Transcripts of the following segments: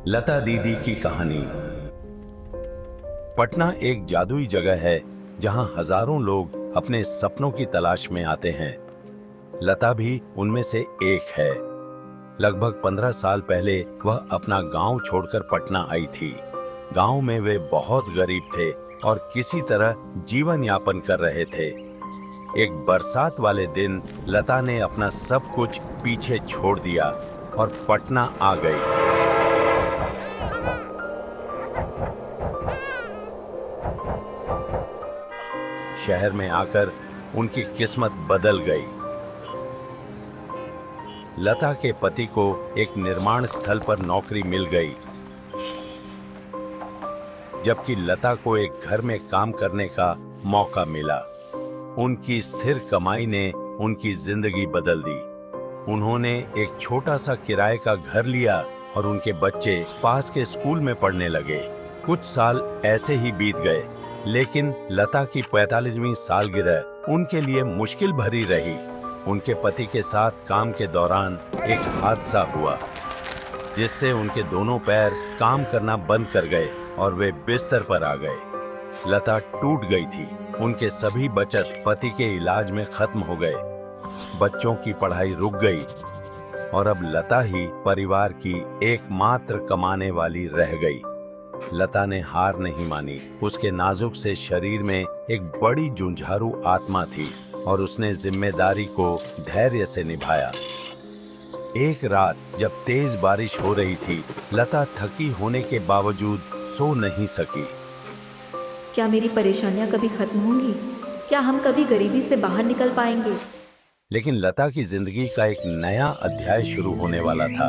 लता दीदी की कहानी। पटना एक जादुई जगह है जहां हजारों लोग अपने सपनों की तलाश में आते हैं। लता भी उनमें से एक है। लगभग 15 साल पहले वह अपना गांव छोड़कर पटना आई थी। गांव में वे बहुत गरीब थे और किसी तरह जीवन यापन कर रहे थे। एक बरसात वाले दिन लता ने अपना सब कुछ पीछे छोड़ दिया और पटना आ गई। शहर में आकर उनकी किस्मत बदल गई। लता के पति को एक निर्माण स्थल पर नौकरी मिल गई, जबकि लता को एक घर में काम करने का मौका मिला। उनकी स्थिर कमाई ने उनकी जिंदगी बदल दी। उन्होंने एक छोटा सा किराए का घर लिया और उनके बच्चे पास के स्कूल में पढ़ने लगे। कुछ साल ऐसे ही बीत गए, लेकिन लता की 45वीं सालगिरह उनके लिए मुश्किल भरी रही। उनके पति के साथ काम के दौरान एक हादसा हुआ, जिससे उनके दोनों पैर काम करना बंद कर गए और वे बिस्तर पर आ गए। लता टूट गई थी। उनके सभी बचत पति के इलाज में खत्म हो गए। बच्चों की पढ़ाई रुक गई और अब लता ही परिवार की एकमात्र कमाने वाली रह गई। लता ने हार नहीं मानी। उसके नाजुक से शरीर में एक बड़ी जुझारू आत्मा थी और उसने जिम्मेदारी को धैर्य से निभाया। एक रात जब तेज बारिश हो रही थी, लता थकी होने के बावजूद सो नहीं सकी। क्या मेरी परेशानियां कभी खत्म होंगी? क्या हम कभी गरीबी से बाहर निकल पाएंगे? लेकिन लता की जिंदगी का एक नया अध्याय शुरू होने वाला था।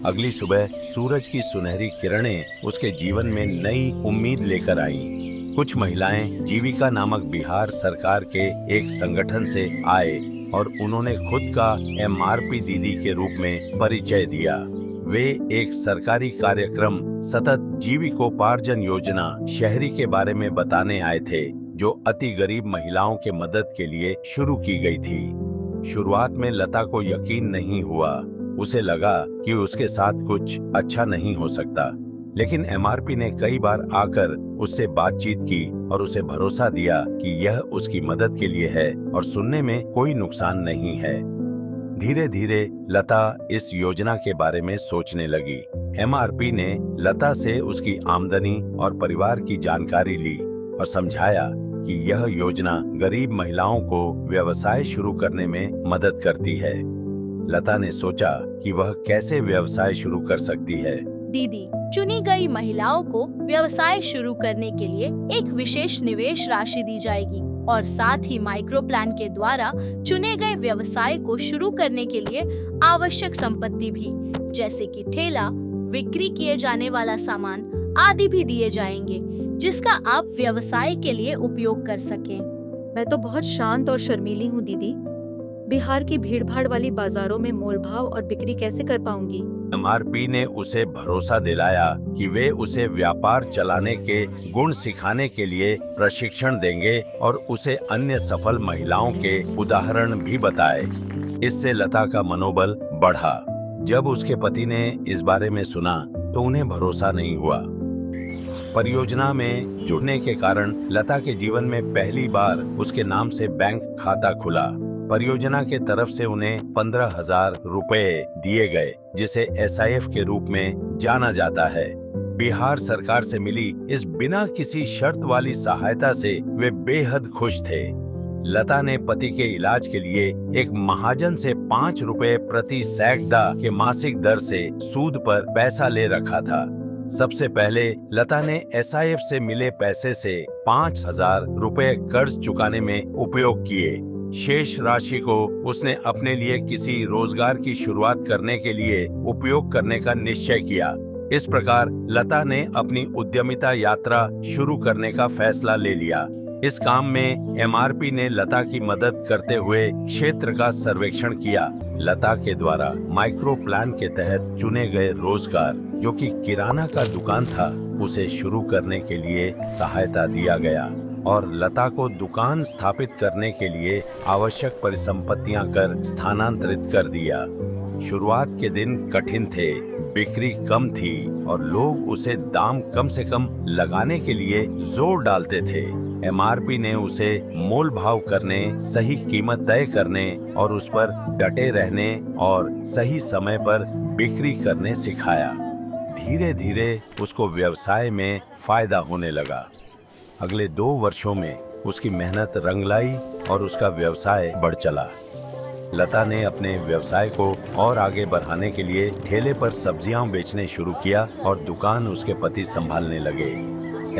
अगली सुबह सूरज की सुनहरी किरणें उसके जीवन में नई उम्मीद लेकर आईं। कुछ महिलाएं जीविका नामक बिहार सरकार के एक संगठन से आए और उन्होंने खुद का MRP दीदी के रूप में परिचय दिया। वे एक सरकारी कार्यक्रम सतत जीविकोपार्जन योजना शहरी के बारे में बताने आए थे, जो अति गरीब महिलाओं के मदद के लिए शुरू की गई थी। शुरुआत में लता को यकीन नहीं हुआ। उसे लगा कि उसके साथ कुछ अच्छा नहीं हो सकता, लेकिन MRP ने कई बार आकर उससे बातचीत की और उसे भरोसा दिया कि यह उसकी मदद के लिए है और सुनने में कोई नुकसान नहीं है। धीरे धीरे लता इस योजना के बारे में सोचने लगी। MRP ने लता से उसकी आमदनी और परिवार की जानकारी ली और समझाया कि यह योजना गरीब महिलाओं को व्यवसाय शुरू करने में मदद करती है। लता ने सोचा कि वह कैसे व्यवसाय शुरू कर सकती है। दीदी, चुनी गई महिलाओं को व्यवसाय शुरू करने के लिए एक विशेष निवेश राशि दी जाएगी और साथ ही माइक्रो प्लान के द्वारा चुने गए व्यवसाय को शुरू करने के लिए आवश्यक संपत्ति भी, जैसे कि ठेला, बिक्री किए जाने वाला सामान आदि भी दिए जाएंगे, जिसका आप व्यवसाय के लिए उपयोग कर सकें। मैं तो बहुत शांत और शर्मीली हूँ दीदी। बिहार की भीड़भाड़ वाली बाजारों में मोल भाव और बिक्री कैसे कर पाऊंगी? MRP ने उसे भरोसा दिलाया कि वे उसे व्यापार चलाने के गुण सिखाने के लिए प्रशिक्षण देंगे और उसे अन्य सफल महिलाओं के उदाहरण भी बताए। इससे लता का मनोबल बढ़ा। जब उसके पति ने इस बारे में सुना तो उन्हें भरोसा नहीं हुआ। परियोजना में जुड़ने के कारण लता के जीवन में पहली बार उसके नाम से बैंक खाता खुला। परियोजना के तरफ से उन्हें 15,000 रुपए दिए गए, जिसे SIF के रूप में जाना जाता है। बिहार सरकार से मिली इस बिना किसी शर्त वाली सहायता से वे बेहद खुश थे। लता ने पति के इलाज के लिए एक महाजन से 5 रुपए प्रति सैकड़ा के मासिक दर से सूद पर पैसा ले रखा था। सबसे पहले लता ने SIF से मिले पैसे से 5,000 रुपए कर्ज चुकाने में उपयोग किए। शेष राशि को उसने अपने लिए किसी रोजगार की शुरुआत करने के लिए उपयोग करने का निश्चय किया। इस प्रकार लता ने अपनी उद्यमिता यात्रा शुरू करने का फैसला ले लिया। इस काम में MRP ने लता की मदद करते हुए क्षेत्र का सर्वेक्षण किया। लता के द्वारा माइक्रो प्लान के तहत चुने गए रोजगार, जो कि किराना का दुकान था, उसे शुरू करने के लिए सहायता दिया गया और लता को दुकान स्थापित करने के लिए आवश्यक परिसंपत्तियां कर स्थानांतरित कर दिया। शुरुआत के दिन कठिन थे। बिक्री कम थी और लोग उसे दाम कम से कम लगाने के लिए जोर डालते थे। एमआरपी ने उसे मोल भाव करने, सही कीमत तय करने और उस पर डटे रहने और सही समय पर बिक्री करने सिखाया। धीरे धीरे उसको व्यवसाय में फायदा होने लगा। अगले 2 वर्षों में उसकी मेहनत रंग लाई और उसका व्यवसाय बढ़ चला। लता ने अपने व्यवसाय को और आगे बढ़ाने के लिए ठेले पर सब्जियां बेचने शुरू किया और दुकान उसके पति संभालने लगे।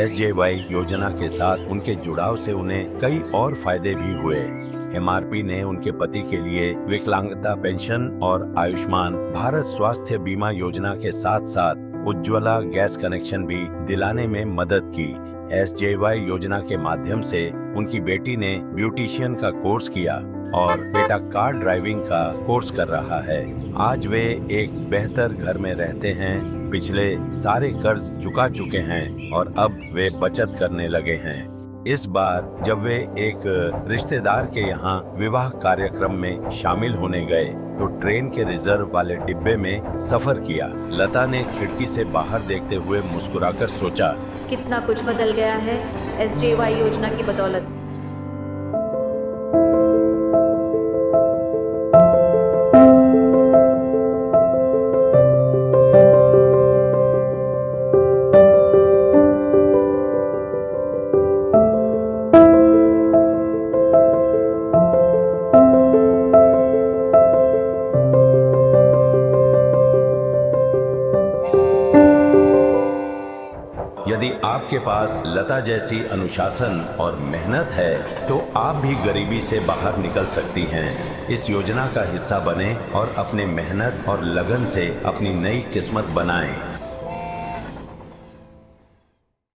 SJY योजना के साथ उनके जुड़ाव से उन्हें कई और फायदे भी हुए। एमआरपी ने उनके पति के लिए विकलांगता पेंशन और आयुष्मान भारत स्वास्थ्य बीमा योजना के साथ साथ उज्ज्वला गैस कनेक्शन भी दिलाने में मदद की। SJY योजना के माध्यम से उनकी बेटी ने ब्यूटिशियन का कोर्स किया और बेटा कार ड्राइविंग का कोर्स कर रहा है। आज वे एक बेहतर घर में रहते हैं, पिछले सारे कर्ज चुका चुके हैं और अब वे बचत करने लगे हैं। इस बार जब वे एक रिश्तेदार के यहाँ विवाह कार्यक्रम में शामिल होने गए तो ट्रेन के रिजर्व वाले डिब्बे में सफर किया। लता ने खिड़की से बाहर देखते हुए मुस्कुराकर सोचा, कितना कुछ बदल गया है SJY योजना की बदौलत। यदि आपके पास लता जैसी अनुशासन और मेहनत है तो आप भी गरीबी से बाहर निकल सकती हैं। इस योजना का हिस्सा बने और अपने मेहनत और लगन से अपनी नई किस्मत बनाएं।